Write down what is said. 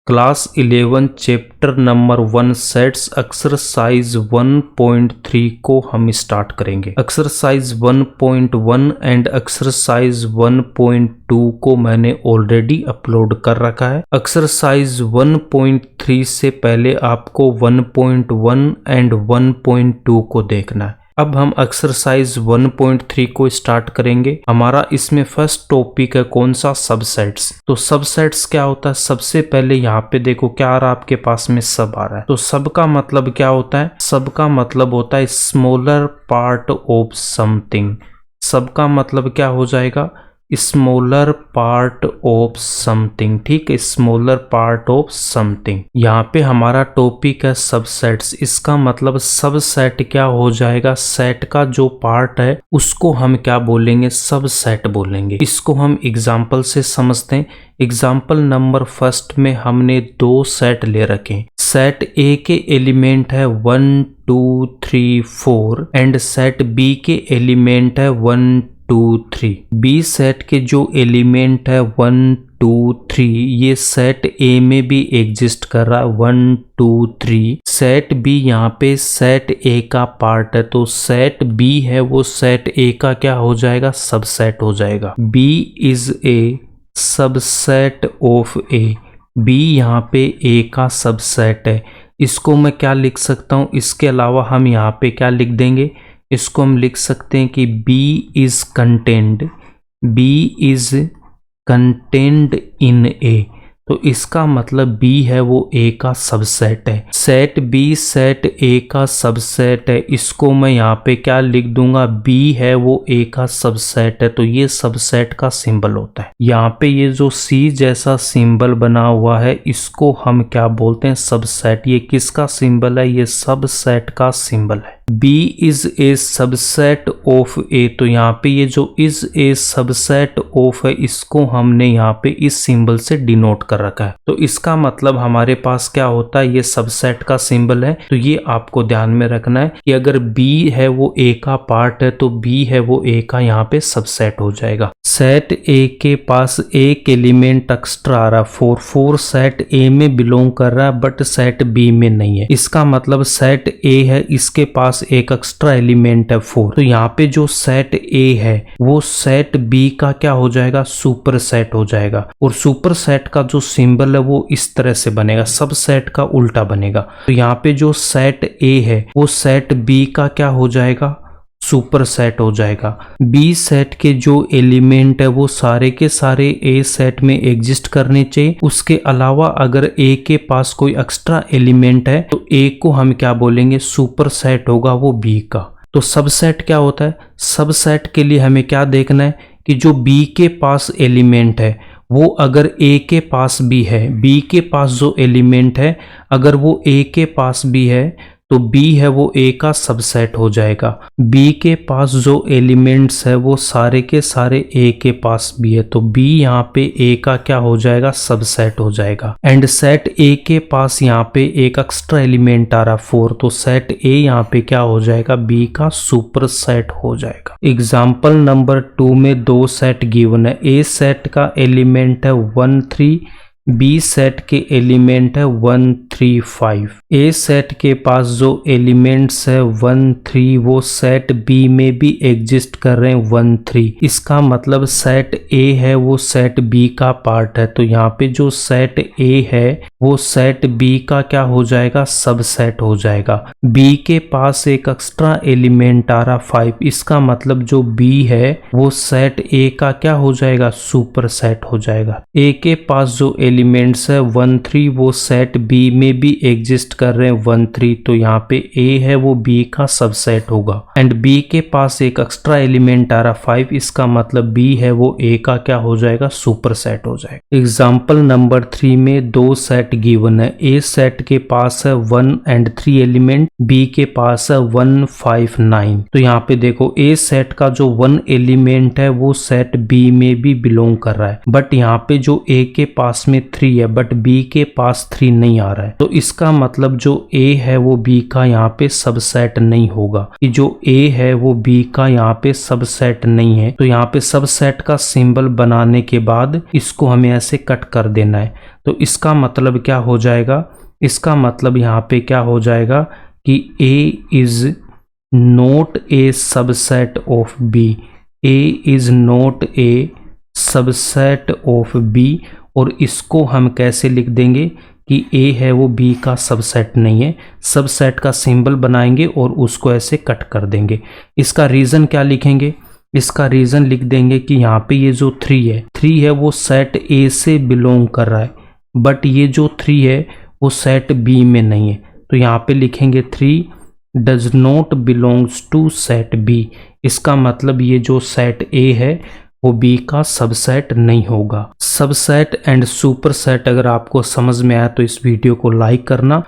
Class 11 chapter number 1 sets exercise 1.3 को हम start करेंगे। एक्सरसाइज 1.1 एंड एक्सरसाइज 1.2 को मैंने ऑलरेडी अपलोड कर रखा है। एक्सरसाइज 1.3 से पहले आपको 1.1 एंड 1.2 को देखना है। अब हम एक्सरसाइज 1.3 को स्टार्ट करेंगे। हमारा इसमें फर्स्ट टॉपिक है कौन सा, सबसेट्स। तो सबसेट्स क्या होता है, सबसे पहले यहाँ पे देखो क्या आ रहा है, आपके पास में सब आ रहा है। तो सब का मतलब क्या होता है, सब का मतलब होता है स्मॉलर पार्ट ऑफ समथिंग। सब का मतलब क्या हो जाएगा, स्मॉलर पार्ट ऑफ समथिंग। ठीक है, स्मॉलर पार्ट ऑफ समथिंग। यहाँ पे हमारा टॉपिक है सबसेट्स। इसका मतलब सबसेट क्या हो जाएगा, सेट का जो पार्ट है उसको हम क्या बोलेंगे, सबसेट बोलेंगे। इसको हम एग्जाम्पल से समझते हैं। एग्जाम्पल नंबर फर्स्ट में हमने दो सेट ले रखे। सेट ए के एलिमेंट है 1 2 3 4 एंड सेट बी के एलिमेंट है 1 2 3। बी सेट के जो एलिमेंट है 1 2 3 ये सेट ए में भी एग्जिस्ट कर रहा है 1 2 3। सेट बी यहाँ पे सेट ए का पार्ट है, तो सेट बी है वो सेट ए का क्या हो जाएगा, सबसेट हो जाएगा। B is a subset of A. B यहाँ पे ए का सबसेट है। इसको मैं क्या लिख सकता हूँ, इसके अलावा हम यहाँ पे क्या लिख देंगे, इसको हम लिख सकते हैं कि B is contained, B is contained in A। तो इसका मतलब B है वो A का सबसेट है। सेट B सेट A का सबसेट है। इसको मैं यहाँ पे क्या लिख दूंगा, B है वो A का सबसेट है। तो ये सबसेट का सिंबल होता है। यहाँ पे ये जो C जैसा सिंबल बना हुआ है इसको हम क्या बोलते हैं, सबसेट। ये किसका सिंबल है, ये सबसेट का सिंबल है। B is a subset of A। तो यहाँ पे ये जो इज ए सबसेट ऑफ है इसको हमने यहाँ पे इस सिंबल से डिनोट कर रखा है। तो इसका मतलब हमारे पास क्या होता है, ये सबसेट का सिंबल है। तो ये आपको ध्यान में रखना है कि अगर B है वो A का पार्ट है तो B है वो A का यहाँ पे सबसेट हो जाएगा। सेट A के पास एक एलिमेंट एक्स्ट्रा आ रहा है 4। 4 सेट A में बिलोंग कर रहा है बट सेट B में नहीं है। इसका मतलब सेट A है, इसके पास एक एक्स्ट्रा एलिमेंट है 4। तो यहाँ पे जो सेट A है वो सेट B का क्या हो जाएगा, सुपर सेट हो जाएगा। और सुपर सेट का जो सिंबल है वो इस तरह से बनेगा, सब सेट का उल्टा बनेगा। तो यहाँ पे जो सेट A है वो सेट B का क्या हो जाएगा, सुपर सेट हो जाएगा। बी सेट के जो एलिमेंट है वो सारे के सारे ए सेट में एग्जिस्ट करने चाहिए। उसके अलावा अगर ए के पास कोई एक्स्ट्रा एलिमेंट है तो ए को हम क्या बोलेंगे, सुपर सेट होगा वो बी का। तो सबसेट क्या होता है, सबसेट के लिए हमें क्या देखना है कि जो बी के पास एलिमेंट है वो अगर ए के पास भी है, बी के पास जो एलिमेंट है अगर वो ए के पास भी है तो B है वो A का सबसेट हो जाएगा। B के पास जो एलिमेंट्स है वो सारे के सारे A के पास भी है, तो B यहाँ पे A का क्या हो जाएगा, सबसेट हो जाएगा। एंड सेट A के पास यहाँ पे एक एक्स्ट्रा एलिमेंट आ रहा 4, तो सेट A यहाँ पे क्या हो जाएगा, B का सुपर सेट हो जाएगा। एग्जाम्पल नंबर 2 में दो सेट गिवन है। A सेट का एलिमेंट है 1 3, B सेट के एलिमेंट है 1 3 5। A सेट के पास जो एलिमेंट्स है 1 3 वो सेट B में भी एग्जिस्ट कर रहे हैं 1 3। इसका मतलब सेट A है वो सेट B का पार्ट है। तो यहाँ पे जो सेट A है वो सेट B का क्या हो जाएगा, सबसेट हो जाएगा। B के पास एक एक्स्ट्रा एलिमेंट आ रहा 5। इसका मतलब जो B है वो सेट A का क्या हो जाएगा, सुपर सेट हो जाएगा। A के पास जो एलिमेंट्स है 1 3 वो सेट B में भी एग्जिस्ट कर रहे हैं 1 3। तो यहाँ पे A है वो B का सबसेट होगा। एंड B के पास एक एक्स्ट्रा एलिमेंट आ रहा 5। इसका मतलब B है वो A का क्या हो जाएगा, सुपर सेट हो जाएगा। एग्जाम्पल नंबर 3 में दो सेट गिवन है। A सेट के पास है 1 एंड 3 एलिमेंट, B के पास है 1 5 9। तो यहाँ पे देखो A सेट का जो 1 एलिमेंट है वो सेट B में भी बिलोंग कर रहा है, बट यहाँ पे जो A के पास में 3 है बट बी के पास 3 नहीं आ रहा है, तो इसका मतलब जो ए है वो बी का यहाँ पे सबसेट नहीं होगा, कि जो ए है वो बी का यहाँ पे सबसेट नहीं है। तो यहाँ पे सबसेट का सिंबल बनाने के बाद इसको हमें ऐसे कट कर देना है। तो इसका मतलब क्या हो जाएगा, इसका मतलब यहाँ पे क्या हो जाएगा कि A is not a subset of B, A is not a subset of B. और इसको हम कैसे लिख देंगे कि ए है वो बी का सबसेट नहीं है, सबसेट का सिंबल बनाएंगे और उसको ऐसे कट कर देंगे। इसका रीज़न क्या लिखेंगे, इसका रीज़न लिख देंगे कि यहाँ पे ये जो 3 है वो सेट ए से बिलोंग कर रहा है, बट ये जो 3 है वो सेट बी में नहीं है। तो यहाँ पे लिखेंगे 3 does not belongs to set B. इसका मतलब ये जो सेट ए है वो बी का सबसेट नहीं होगा। सबसेट एंड सुपरसेट अगर आपको समझ में आया तो इस वीडियो को लाइक करना।